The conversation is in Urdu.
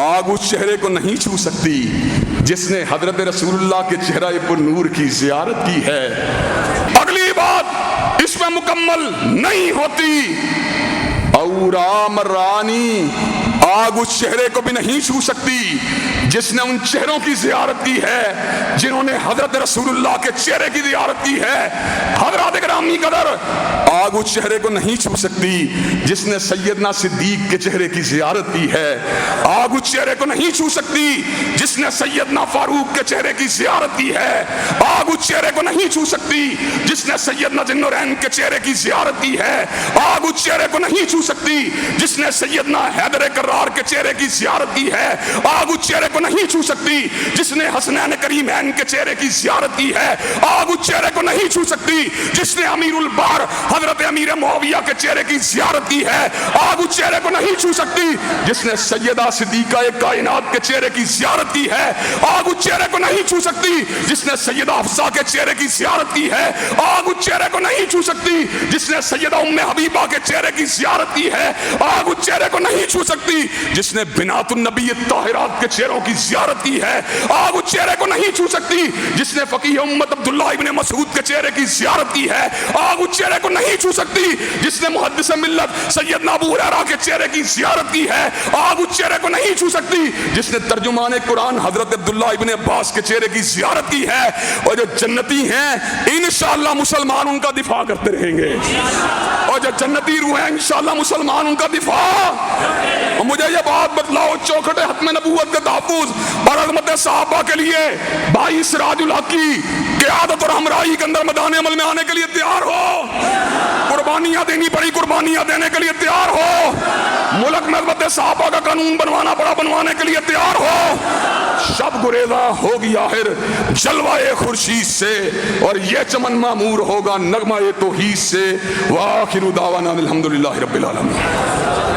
آگ اس چہرے کو نہیں چھو سکتی جس نے حضرت رسول اللہ کے چہرہ پر نور کی زیارت کی ہے۔ اگلی بات اس میں مکمل نہیں ہوتی، اورا مرانی، آگ اس چہرے کو بھی نہیں چھو سکتی جس نے ان چہروں کی زیارت کی ہے جنہوں نے حضرت رسول اللہ کے چہرے کی زیارت کی ہے۔ حضرات گرامی قدر، آگ اس چہرے کو نہیں چھو سکتی جس نے سیدنا صدیق کے چہرے کی زیارت کی ہے۔ آگ اس چہرے کو نہیں چھو سکتی جس نے سیدنا فاروق کے چہرے کی زیارت کی ہے۔ آگ اس چہرے کو نہیں چھو سکتی جس نے سیدنا ذوالنورین کے چہرے کی زیارت کی ہے۔ آگ اس چہرے کو نہیں چھو سکتی جس نے سیدنا حیدر کرار کے چہرے کی زیارت کی ہے۔ آگ اس چہرے کو نہیں چھو سکتی جس نے حسنین کریمین کے چہرے کی زیارت کی ہے۔ آگ اس چہرے کو نہیں چھو سکتی جس نے امیر البار حضرت امیر معاویہ کے چہرے کی زیارت کی ہے۔ آگ اس چہرے کو نہیں چھو سکتی جس نے سیدہ صدیقہ کائنات کے چہرے کی زیارت کی ہے۔ آگ اس چہرے کو نہیں چھو سکتی جس نے سیدہ حفصہ کے چہرے کی زیارت کی ہے۔ آگ اس چہرے کو نہیں چھو سکتی جس نے سیدہ ام حبیبہ کے چہرے کی زیارت کی ہے۔ آگ اس چہرے کو نہیں چھو سکتی جس نے بنات النبی الطاہرات کے چہروں کی زیارت کی ہے۔ آگ اس چہرے کو نہیں چھو سکتی جس نے فقیہ امت عبداللہ ابن مسعود کے چہرے کی زیارت کی ہے۔ آگ اس چہرے کو نہیں چھو سکتی جس نے محدث ملت سیدنا ابو ہریرہ کے چہرے کی زیارت کی ہے۔ آگ اس چہرے کو نہیں چھو سکتی جس نے ترجمان قرآن حضرت عبداللہ ابن عباس کے چہرے کی زیارت کی ہے۔ اور جو جنتی ہیں انشاءاللہ مسلمان ان کا دفاع کرتے رہیں گے، اور جو جنتی روح ہیں انشاءاللہ مسلمان ان کا دفاع۔ اور مجھے یہ بات بتلاؤ، چوکھٹ ختم نبوت کے تحفظ اور عظمت صحابہ کے لیے بھائی سراج الحق کی قیادت اور ہمراہی کے اندر میدان عمل میں آنے کے لیے تیار ہو؟ قربانیاں دینی پڑی، قربانیاں دینے کے لیے تیار ہو؟ ملک میں عظمت صحابہ کا قانون بنوانا پڑا، بنوانے کے لیے تیار ہو؟ شب گریزاں ہوگی آخر جلوائے خورشید سے، اور یہ چمن معمور ہوگا نغمہ توحید سے۔ وآخر دعوانا الحمدللہ رب العالمین۔